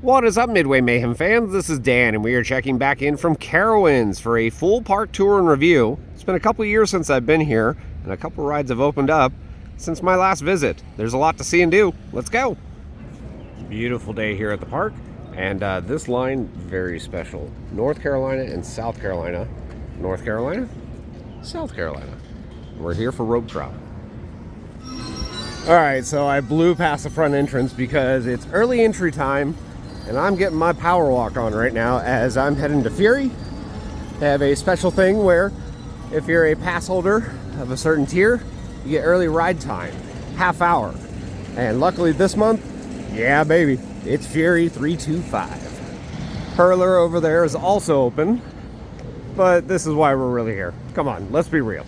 What is up, Midway Mayhem fans? This is Dan, and we are checking back in from Carowinds for a full park tour and review. It's been a couple years since I've been here, and a couple rides have opened up since my last visit. There's a lot to see and do. Let's go! Beautiful day here at the park, and this line, very special. North Carolina and South Carolina. North Carolina, South Carolina. We're here for rope drop. Alright, so I blew past the front entrance because it's early entry time, and I'm getting my power walk on right now as I'm heading to Fury. They have a special thing where if you're a pass holder of a certain tier, you get early ride time, half hour. And luckily this month, yeah baby, it's Fury 325. Hurler over there is also open, but this is why we're really here. Come on, let's be real.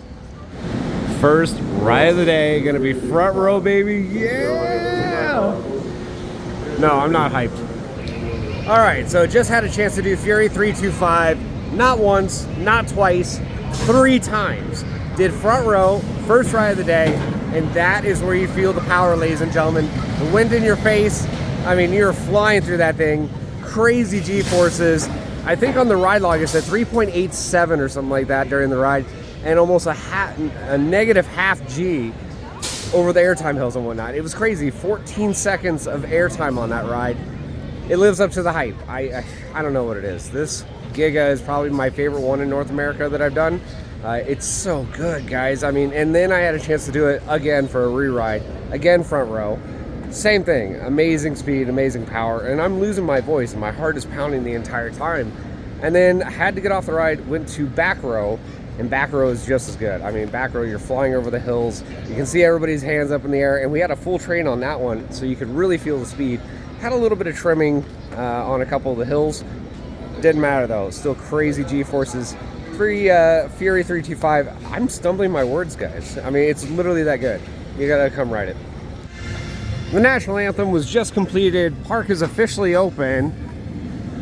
First ride of the day, gonna be front row, baby, yeah! No, I'm not hyped. All right, so just had a chance to do Fury 325, not once, not twice, 3 times. Did front row, first ride of the day, and that is where you feel the power, ladies and gentlemen. The wind in your face, I mean, you're flying through that thing. Crazy G-forces. I think on the ride log it said 3.87 or something like that during the ride, and almost a negative half G over the airtime hills and whatnot. It was crazy, 14 seconds of airtime on that ride. It lives up to the hype. I don't know what it is. This Giga is probably my favorite one in North America that I've done. It's so good, guys. I mean, and then I had a chance to do it again for a re-ride. Again, front row. Same thing. Amazing speed, amazing power. And I'm losing my voice, and my heart is pounding the entire time. And then I had to get off the ride, went to back row, and back row is just as good. I mean, back row, you're flying over the hills. You can see everybody's hands up in the air, and we had a full train on that one, so you could really feel the speed. Had a little bit of trimming on a couple of the hills. Didn't matter though, still crazy G-forces. Fury 325, I'm stumbling my words, guys. I mean, it's literally that good. You gotta come ride it. The National Anthem was just completed. Park is officially open.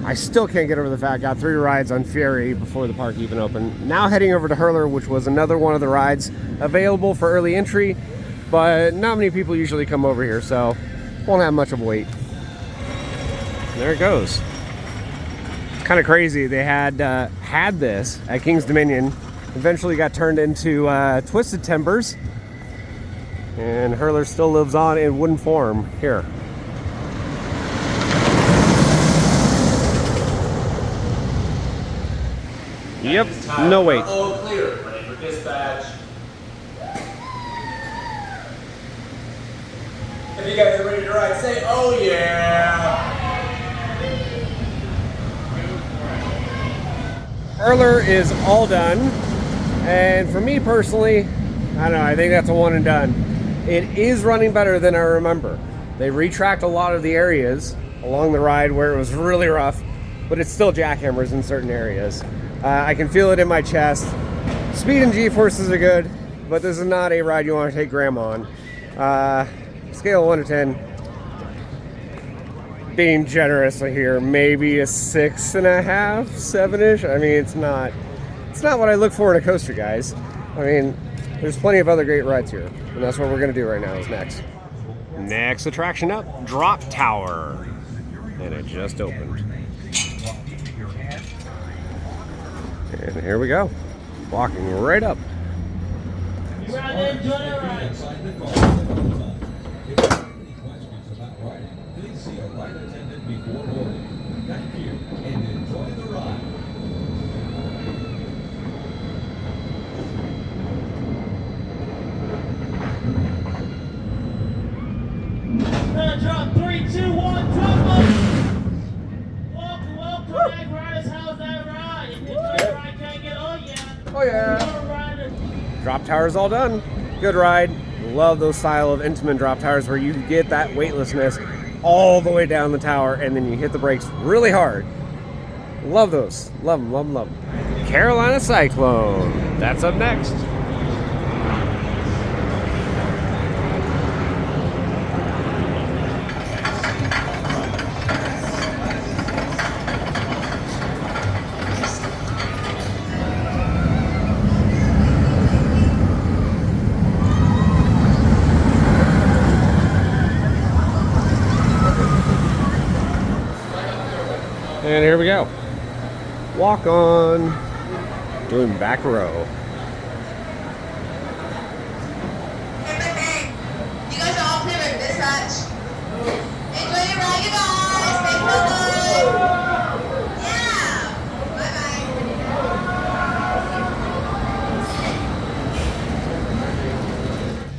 I still can't get over the fact I got 3 rides on Fury before the park even opened. Now heading over to Hurler, which was another one of the rides available for early entry, but not many people usually come over here, so won't have much of a wait. There it goes. Kind of crazy. They had this at King's Dominion. Eventually got turned into Twisted Timbers. And Hurler still lives on in wooden form here. Yep, no wait. All clear, ready for dispatch. If you guys are ready to ride, say, oh yeah! Hurler is all done, and for me personally, I don't know, I think that's a one and done. It is running better than I remember. They retracked a lot of the areas along the ride where it was really rough, but it's still jackhammers in certain areas. I can feel it in my chest. Speed and G-forces are good, but this is not a ride you want to take grandma on. Scale of 1 to 10. Being generous here, maybe a 6.5, 7-ish. I mean, it's not what I look for in a coaster, guys. I mean, there's plenty of other great rides here, and that's what we're gonna do right now. Is next. Next attraction up, Drop Tower, and it just opened. And here we go, walking right up. You got to enjoy the ride. Please see a ride attendant before boarding. Thank you and enjoy the ride. Gonna drop 3, 2, 1, drop them! Welcome, Egg Riders. How's that ride? If you enjoy the ride, can't get on yet. Oh yeah. Drop Tower's all done. Good ride. Love those style of Intamin drop towers where you get that weightlessness all the way down the tower and then you hit the brakes really hard. Love those. Love them, love them, love them. Carolina Cyclone. That's up next. And here we go. Walk on. Doing back row. You guys are all clear at dispatch. Enjoy your ride, you guys. Stay focused. Yeah.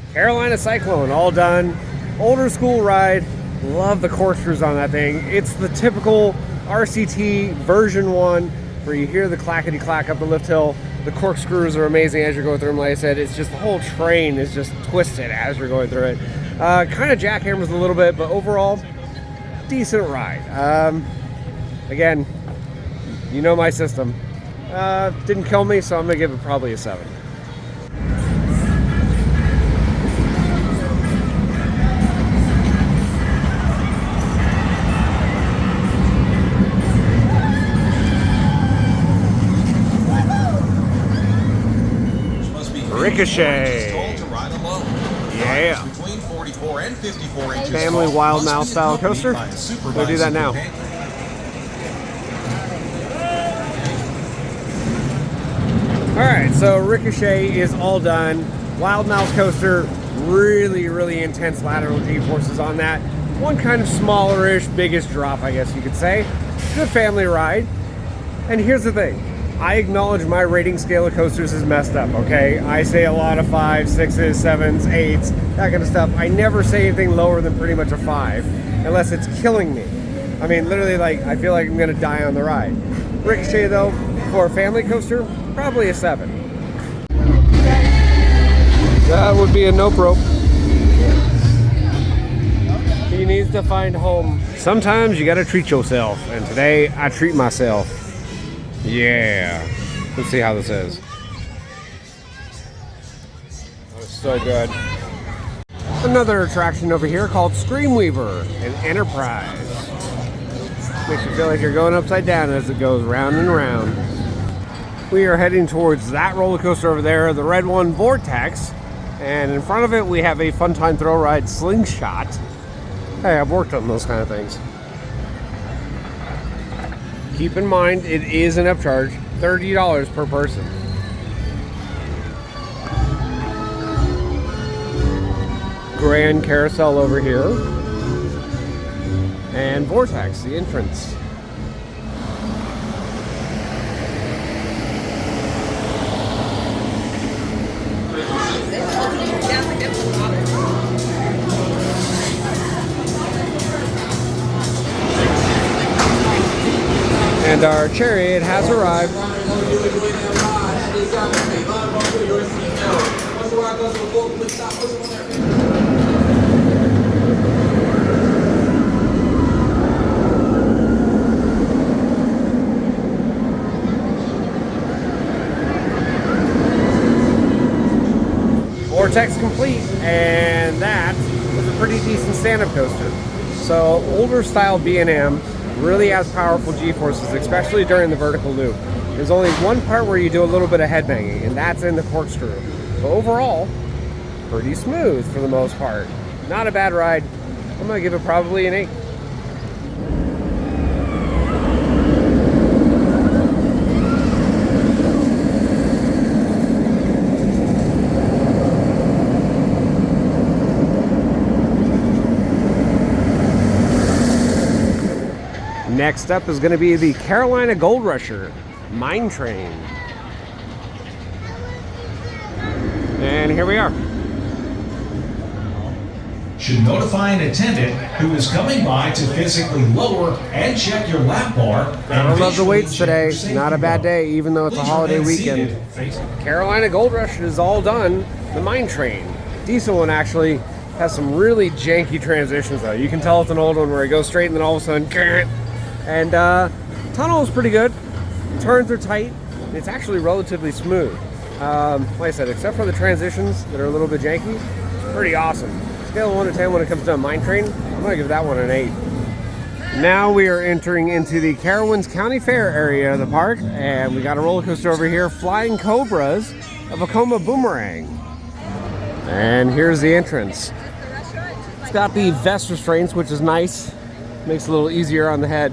Bye-bye. Carolina Cyclone, all done. Older school ride. Love the corkscrews on that thing. It's the typical RCT version 1 where you hear the clackety clack up the lift hill. The corkscrews are amazing as you're going through them. Like I said, it's just the whole train is just twisted as you're going through it. Kind of jackhammers a little bit, but overall, decent ride. Again, you know my system. Didn't kill me, so I'm gonna give it probably a 7. Ricochet. Yeah. Between 44 and 54 inches Family tall, wild must mouth be style accompanied coaster. by a supervised We'll do that now. companion. Alright, so Ricochet is all done. Wild mouth coaster, really intense lateral G-forces on that. One kind of smaller-ish, biggest drop, I guess you could say. Good family ride. And here's the thing. I acknowledge my rating scale of coasters is messed up, okay? I say a lot of 5s, 6s, 7s, 8s, that kind of stuff. I never say anything lower than pretty much a 5, unless it's killing me. I mean, literally, like, I feel like I'm gonna die on the ride. Ricochet, though, for a family coaster, probably a 7. That would be a nope rope. He needs to find home. Sometimes you gotta treat yourself, and today I treat myself. Yeah. Let's see how this is. Oh, it's so good. Another attraction over here called Screamweaver, an Enterprise. Makes you feel like you're going upside down as it goes round and round. We are heading towards that roller coaster over there, the red one, Vortex. And in front of it, we have a Fun Time Thrill Ride Slingshot. Hey, I've worked on those kind of things. Keep in mind, it is an upcharge, $30 per person. Grand Carousel over here. And Vortex, the entrance. And our chariot has arrived. Vortex complete, and that was a pretty decent stand-up coaster. So older style B&M really has powerful G-forces, especially during the vertical loop. There's only one part where you do a little bit of headbanging, and that's in the corkscrew. But overall, pretty smooth for the most part. Not a bad ride. I'm gonna give it probably an 8. Next up is going to be the Carolina Gold Rusher Mine Train. And here we are. Should notify an attendant who is coming by to physically lower and check your lap bar. I love the weights today. Not a bad day, even though it's a holiday weekend. Carolina Gold Rush is all done. The Mine Train. Decent one, actually. Has some really janky transitions, though. You can tell it's an old one where it goes straight and then all of a sudden... And tunnel is pretty good. Turns are tight. It's actually relatively smooth. Like I said, except for the transitions that are a little bit janky, it's pretty awesome. Scale of 1 to 10 when it comes to a mine train, I'm gonna give that one an 8. Now we are entering into the Carowinds County Fair area of the park, and we got a roller coaster over here, Flying Cobras of Vekoma Boomerang. And here's the entrance. It's got the vest restraints, which is nice. Makes it a little easier on the head.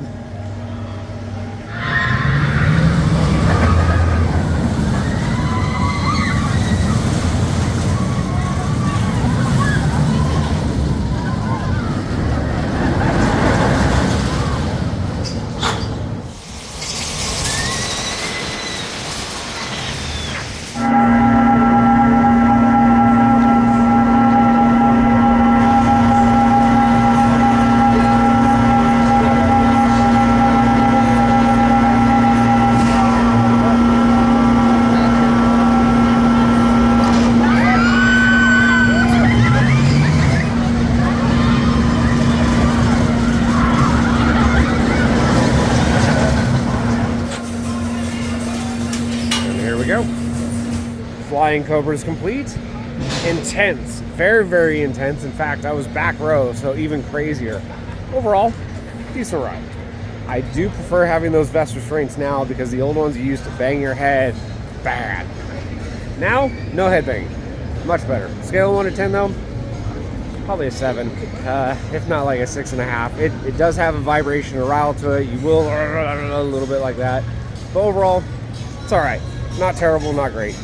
Flying Cobra is complete. Intense, very, very intense. In fact, I was back row, so even crazier. Overall, decent ride. I do prefer having those vest restraints now because the old ones you used to bang your head bad. Now, no head banging. Much better. Scale of 1 to 10 though, probably a 7, if not like a 6.5. It does have a vibration or rattle to it. You will a little bit like that. But overall, it's all right. Not terrible, not great.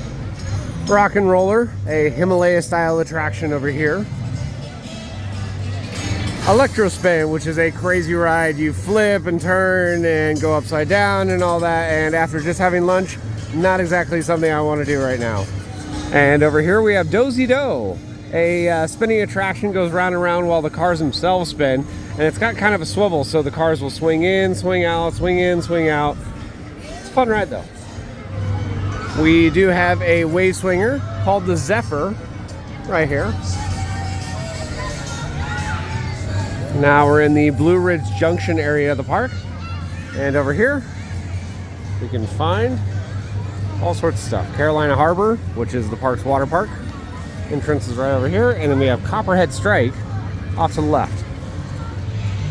Rock and Roller, a Himalaya style attraction over here. Electrospin, which is a crazy ride. You flip and turn and go upside down and all that. And after just having lunch, not exactly something I want to do right now. And over here we have Dozy Do, a spinning attraction, goes round and round while the cars themselves spin. And it's got kind of a swivel, so the cars will swing in, swing out, swing in, swing out. It's a fun ride though. We do have a wave swinger called the Zephyr right here. Now we're in the Blue Ridge Junction area of the park. And over here, we can find all sorts of stuff. Carolina Harbor, which is the park's water park. Entrance is right over here. And then we have Copperhead Strike off to the left.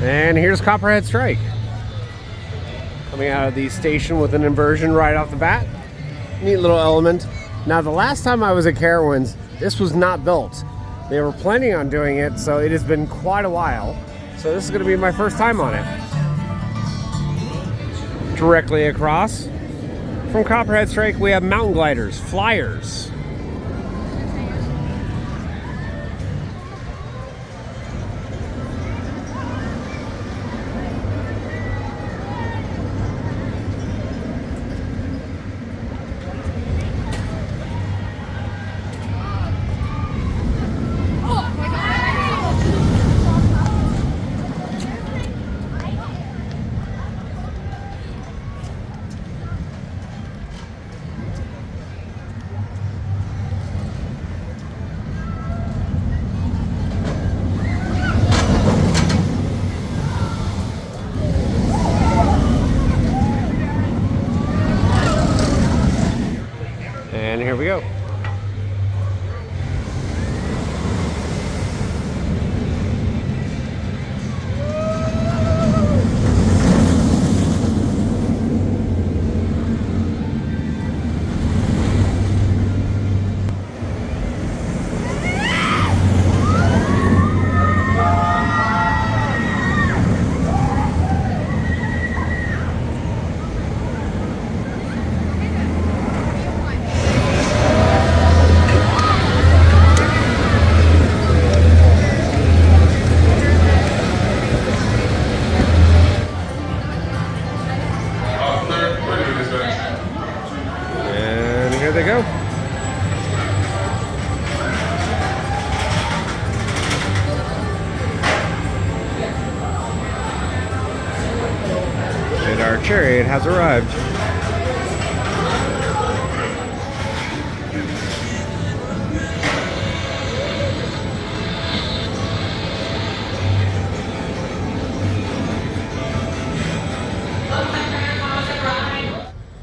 And here's Copperhead Strike. Coming out of the station with an inversion right off the bat. Neat little element. Now, the last time I was at Carowinds, this was not built. They were planning on doing it, so it has been quite a while. So this is going to be my first time on it. Directly across from Copperhead Strike, we have mountain gliders, flyers. And here we go. And here they go. And our chariot has arrived.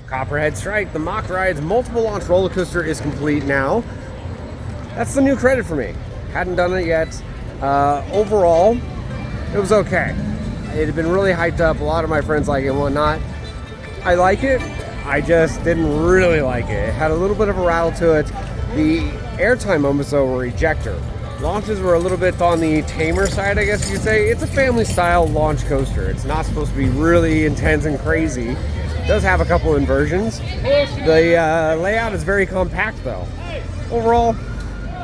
Copperhead Strike, the Mock Ride's multiple launch roller coaster is complete now. That's the new credit for me. Hadn't done it yet. Overall, it was okay. It had been really hyped up. A lot of my friends like it and whatnot. I like it. I just didn't really like it. It had a little bit of a rattle to it. The airtime moments though were ejector. Launches were a little bit on the tamer side, I guess you could say. It's a family style launch coaster. It's not supposed to be really intense and crazy. It does have a couple inversions. The layout is very compact though. Overall,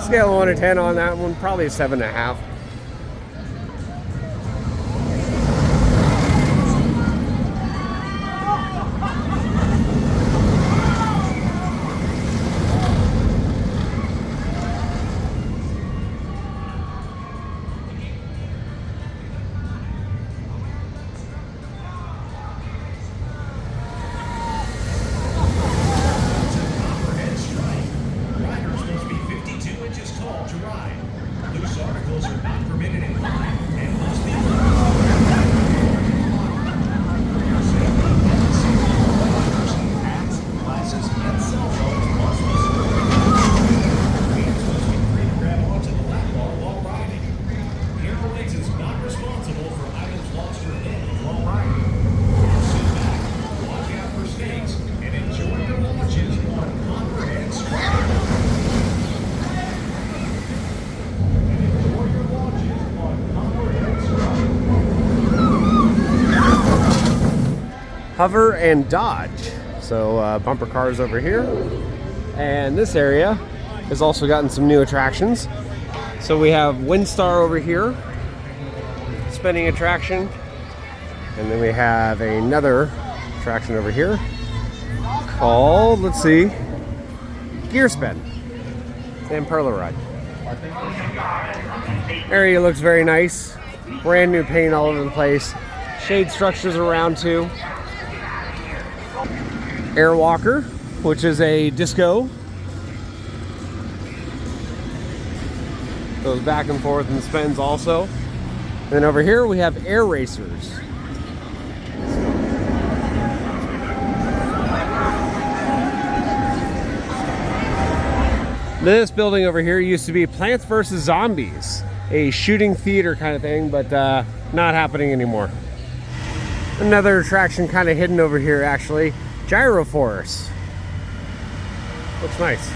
scale of 1 to 10 on that one, probably a 7.5. Riders must be 52 inches tall to ride. Loose articles are not hover and dodge. So bumper cars over here. And this area has also gotten some new attractions. So we have Windstar over here, spinning attraction. And then we have another attraction over here called, let's see, Gear Spin. Sam Perla ride. Area looks very nice. Brand new paint all over the place. Shade structures around too. Airwalker, which is a disco. Goes back and forth and spins also. And then over here we have air racers. This building over here used to be Plants vs. Zombies, a shooting theater kind of thing, but not happening anymore. Another attraction kind of hidden over here actually, Gyroforce. Looks nice.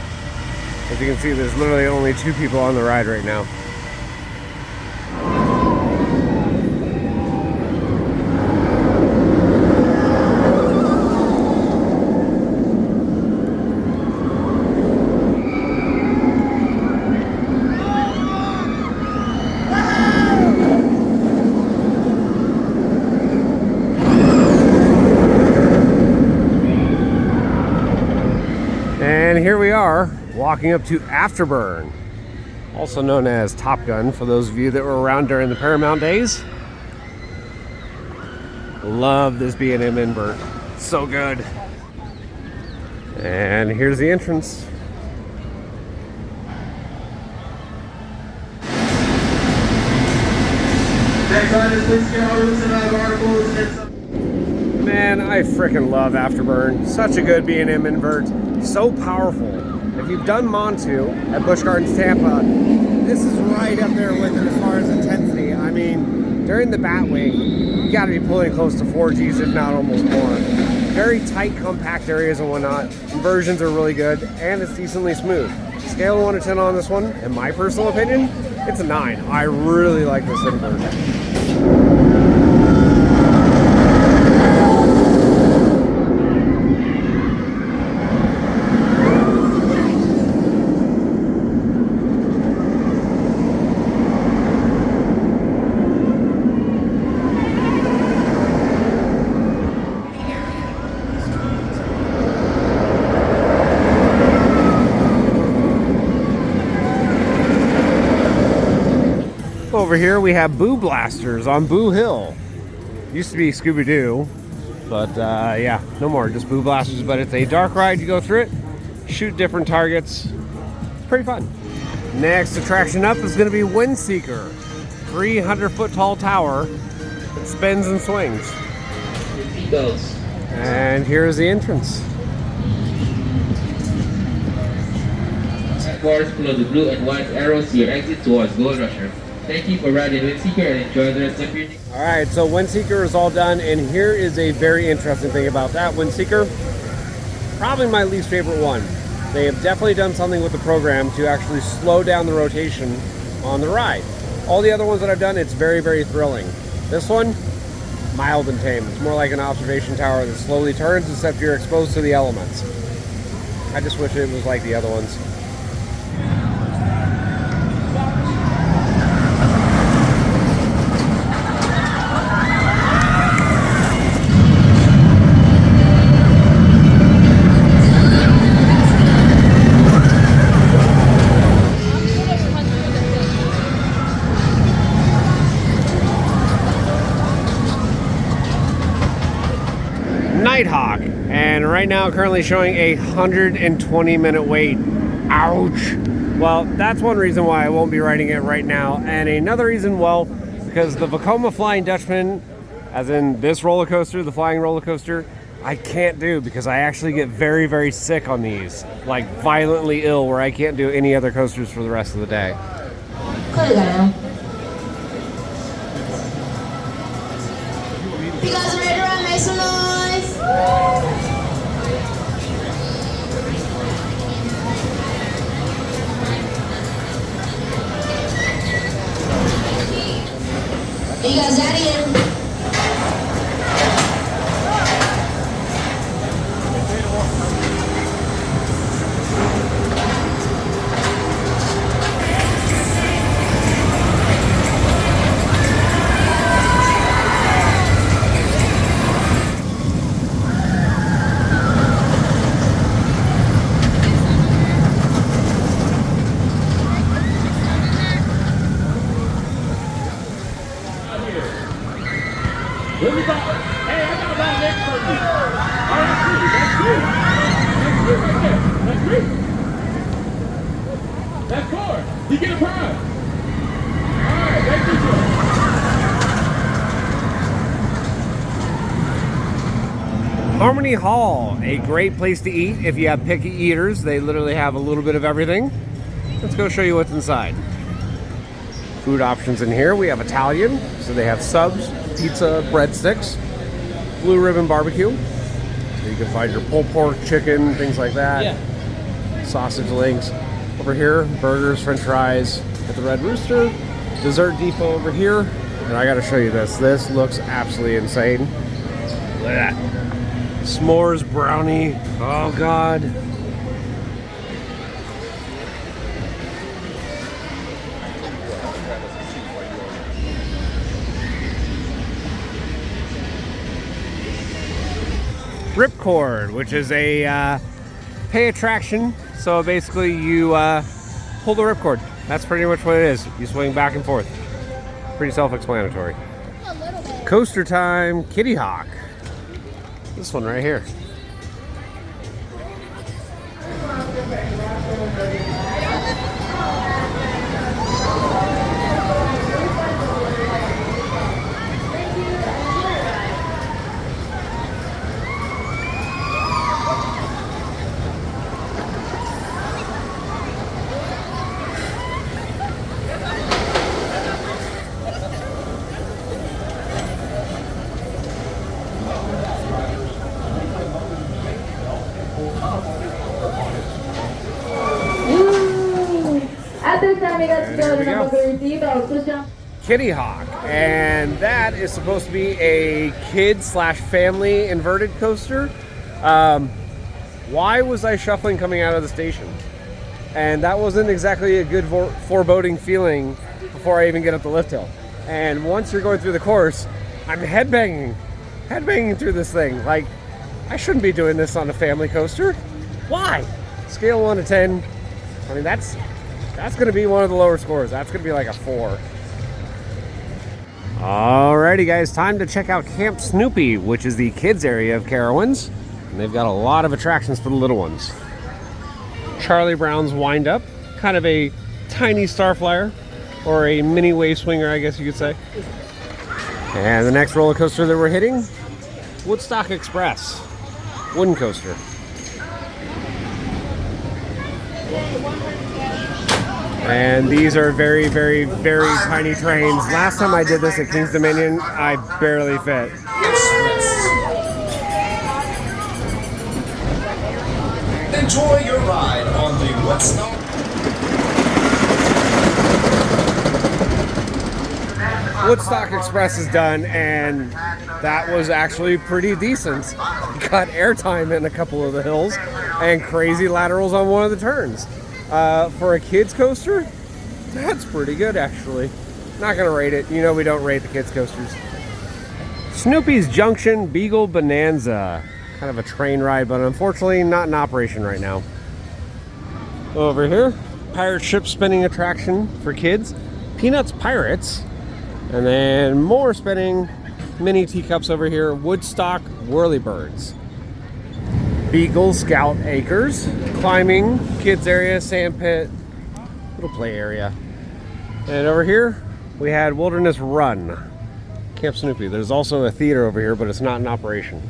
As you can see, there's literally only 2 people on the ride right now. And here we are, walking up to Afterburn, also known as Top Gun for those of you that were around during the Paramount days. Love this B&M invert, so good. And here's the entrance. Next item, please get our listen out of articles and Man, I freaking love Afterburn. Such a good B&M invert. So powerful. If you've done Montu at Busch Gardens Tampa, this is right up there with it as far as intensity. I mean, during the Batwing, you got to be pulling close to 4 Gs, if not almost more. Very tight, compact areas and whatnot. Inversions are really good, and it's decently smooth. Scale of 1 to 10 on this one, in my personal opinion, it's a 9. I really like this invert. Over here we have Boo Blasters on Boo Hill. Used to be Scooby-Doo, but yeah, no more, just Boo Blasters. But it's a dark ride. You go through it, shoot different targets. It's pretty fun. Next attraction up is going to be Windseeker, 300-foot tall tower that spins and swings. And here's the entrance. Force follow the blue and white arrows to your exit towards Gold Rusher. Thank you for riding Windseeker and enjoy the rest of your day. Alright, so Windseeker is all done, and here is a very interesting thing about that Windseeker. Probably my least favorite one. They have definitely done something with the program to actually slow down the rotation on the ride. All the other ones that I've done, it's very, very thrilling. This one, mild and tame. It's more like an observation tower that slowly turns, except you're exposed to the elements. I just wish it was like the other ones. Nighthawk, and right now currently showing a 120-minute wait. Ouch. Well, that's one reason why I won't be riding it right now, and another reason, well, because the Vekoma Flying Dutchman, as in this roller coaster, the flying roller coaster, I can't do because I actually get very, very sick on these, like violently ill, where I can't do any other coasters for the rest of the day. If you guys are ready to run, make some noise. You guys ready? here. What we got? Hey, I got about next person. All right, that's three. That's three right there. That's 4. You get a prize. All right, thank you, sir. Harmony Hall, a great place to eat if you have picky eaters. They literally have a little bit of everything. Let's go show you what's inside. Food options in here. We have Italian, so they have subs, pizza, breadsticks, blue ribbon barbecue. So you can find your pulled pork, chicken, things like that. Yeah. Sausage links. Over here, burgers, french fries at the Red Rooster. Dessert Depot over here. And I gotta show you this. This looks absolutely insane. Look at that. S'mores brownie. Oh God. Ripcord, which is a pay attraction. So basically you pull the ripcord. That's pretty much what it is. You swing back and forth. Pretty self-explanatory. Coaster time, Kitty Hawk. This one right here. Kitty Hawk, and that is supposed to be a kid/family inverted coaster. Why was I shuffling coming out of the station? And that wasn't exactly a good foreboding feeling before I even get up the lift hill. And once you're going through the course, I'm headbanging through this thing. Like, I shouldn't be doing this on a family coaster. Why? Scale 1 to 10. I mean, that's going to be one of the lower scores. That's going to be like a 4. Alrighty guys, time to check out Camp Snoopy, which is the kids area of Carowinds. And they've got a lot of attractions for the little ones. Charlie Brown's Wind Up, kind of a tiny Starflyer, or a mini wave swinger, I guess you could say. And the next roller coaster that we're hitting, Woodstock Express, wooden coaster. And these are very, very, very tiny trains. Last time I did this at King's Dominion, I barely fit. Enjoy your ride on the Woodstock. Woodstock Express is done, and that was actually pretty decent. Got airtime in a couple of the hills and crazy laterals on one of the turns. For a kids coaster, that's pretty good actually. Not gonna rate it. You know we don't rate the kids coasters. Snoopy's Junction Beagle Bonanza. Kind of a train ride, but unfortunately not in operation right now. Over here, pirate ship spinning attraction for kids. Peanuts Pirates. And then more spinning mini teacups over here. Woodstock Whirlybirds. Beagle Scout Acres, climbing, kids area, sand pit, little play area. And over here, we had Wilderness Run, Camp Snoopy. There's also a theater over here, but it's not in operation.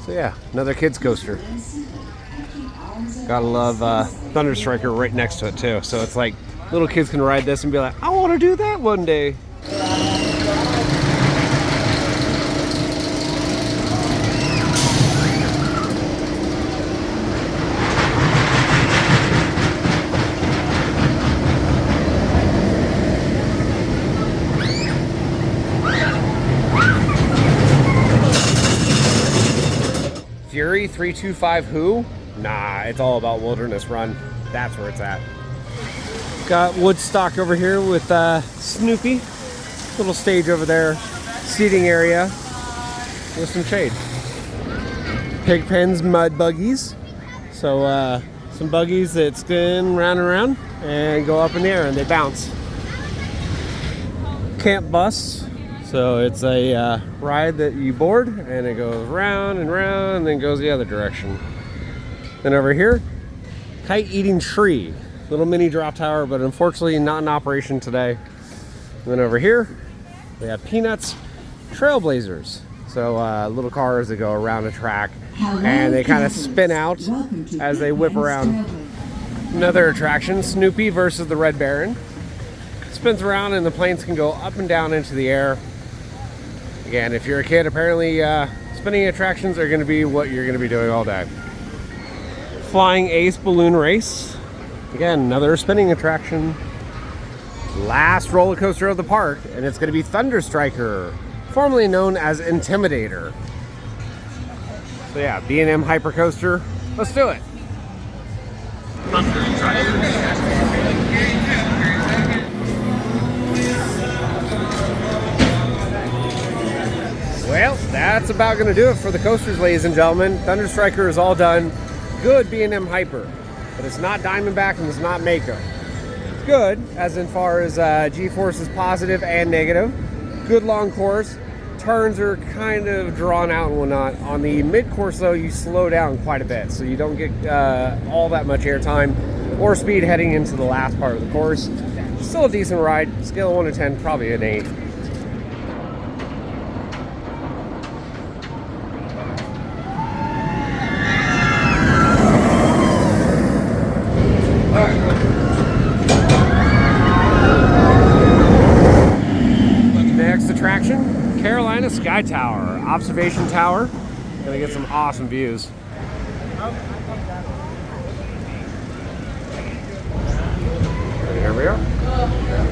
So yeah, another kids coaster. Gotta love Thunder Striker right next to it too. So it's like, little kids can ride this and be like, I wanna do that one day. Fury 325 Who? Nah, it's all about Wilderness Run. That's where it's at. Got Woodstock over here with Snoopy. Little stage over there. Seating area with some shade. Pigpen's mud buggies. So some buggies that spin round and round. and go up in the air and they bounce. Camp bus. So it's a ride that you board and it goes round and round and then goes the other direction. Then over here, kite eating tree. Little mini drop tower, but unfortunately not in operation today. And then over here, we have Peanuts Trailblazers. So little cars that go around a track and they kind of spin out as they whip around. Another attraction, Snoopy versus the Red Baron. Spins around and the planes can go up and down into the air. Again, if you're a kid, apparently spinning attractions are going to be what you're going to be doing all day. Flying Ace Balloon Race. Again, another spinning attraction. Last roller coaster of the park, and it's going to be Thunder Striker, formerly known as Intimidator. So yeah, B&M Hypercoaster. Let's do it. Well, that's about going to do it for the coasters, ladies and gentlemen. Thunder Striker is all done. Good B&M Hyper, but it's not Diamondback and it's not Mako. It's good, as in far as G-force is positive and negative. Good long course. Turns are kind of drawn out and whatnot. On the mid-course, though, you slow down quite a bit, so you don't get all that much airtime or speed heading into the last part of the course. Still a decent ride. Scale of 1 to 10, probably an 8. Next attraction, Carolina Sky Tower, observation tower. Gonna get some awesome views. There we are.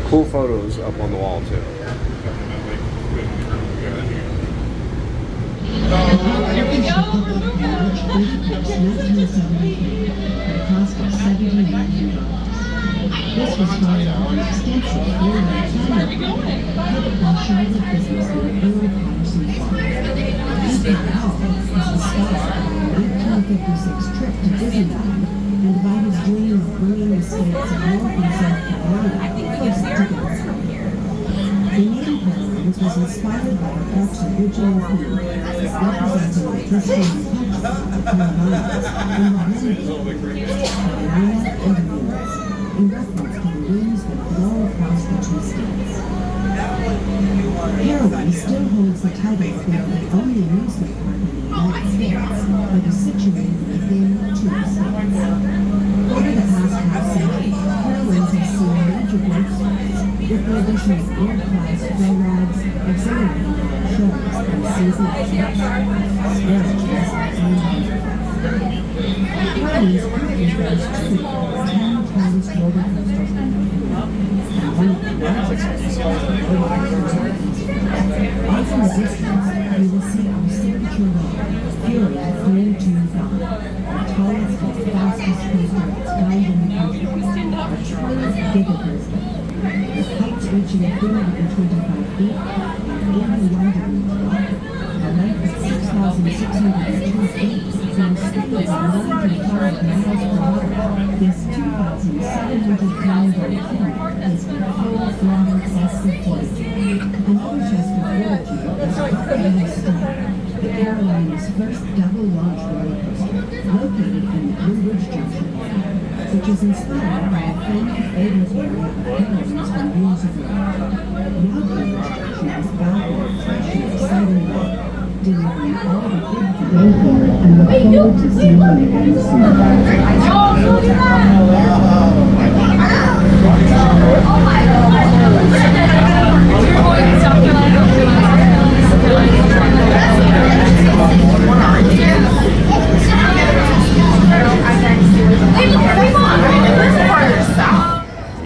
Cool photos up on the wall too. Here we go. This was followed by extensive Charlotte business with Earl Patterson Farm. This was the start of an 1856 trip to Disneyland and by his dream of bringing the states of North and South Carolina closer together. The name Carowinds was inspired by the park's original theme, representing the history and culture of the Carolinas and the blending Carolina and winds, in reference to the winds that blow across the two states. Carowinds still holds the title of being the only amusement park in the United States that is situated within two states. Over the past half-century, Carowinds has seen major breakthroughs with the addition of world-class play rides, auxiliary shows, and seasonal trips. Carowinds currently boasts 10 tallest roller coasters in the world, and one of the largest off in the distance, you will see our signature ride, Fury 325, the tallest and fastest coaster of its kind in the country, a true giga-coaster. With heights reaching 325 feet and 81 degrees drop, a length of 6,602 feet, and a speed of 95 miles per hour, this 2,700-pound vehicle is a full-throttle test of fortitude. Another test of fortitude is Carowinds Star, the Carolina's first double-launch roller coaster, located in the Blue Ridge Junction area, which is inspired by a family favorite area of Carowinds from years ago. Now Blue Ridge Junction is back with a fresh and exciting ride, delivering all the good things and look forward to seeing you again soon.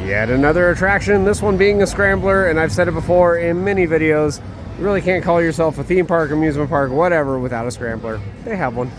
Yet another attraction, this one being a scrambler, and I've said it before in many videos, you really can't call yourself a theme park, amusement park, whatever without a scrambler. They have one.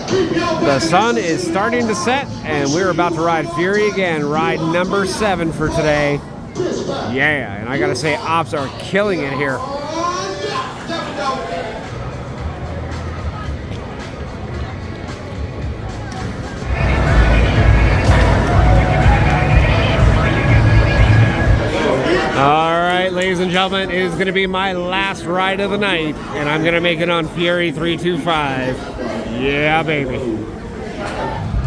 The sun is starting to set, and we're about to ride Fury again, ride number 7 for today. Yeah, and I gotta say, ops are killing it here. All right, ladies and gentlemen, it is going to be my last ride of the night, and I'm going to make it on Fury 325. Yeah, baby.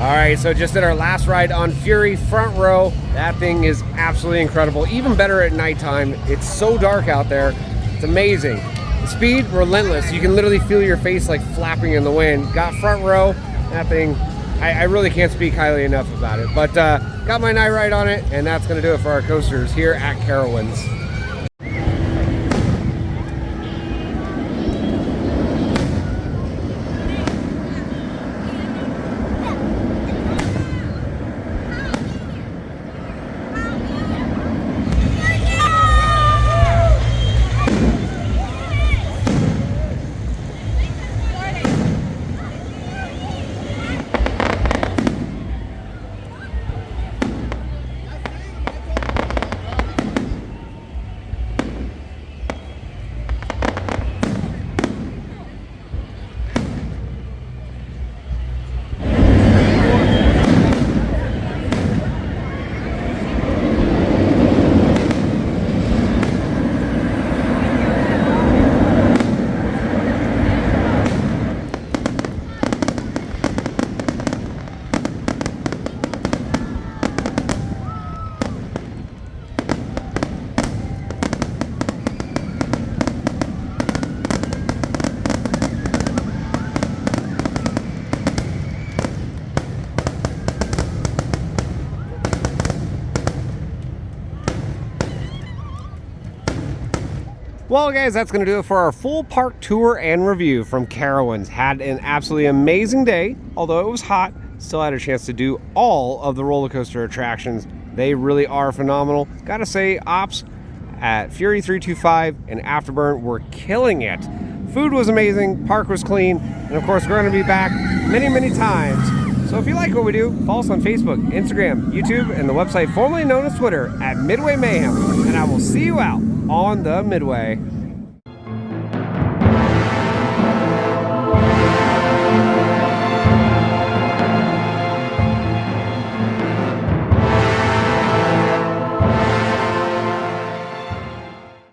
All right, so just did our last ride on Fury front row. That thing is absolutely incredible, even better at nighttime. It's so dark out there. It's amazing. The speed, relentless. You can literally feel your face like flapping in the wind. Got front row. That thing, I really can't speak highly enough about it. But got my night ride on it, and that's going to do it for our coasters here at Carowinds. Well, guys, that's going to do it for our full park tour and review from Carowinds. Had an absolutely amazing day. Although it was hot, still had a chance to do all of the roller coaster attractions. They really are phenomenal. Gotta say, ops at Fury 325 and Afterburn were killing it. Food was amazing, park was clean, and of course, we're going to be back many, many times. So if you like what we do, follow us on Facebook, Instagram, YouTube, and the website formerly known as Twitter at Midway Mayhem. And I will see you out on the Midway.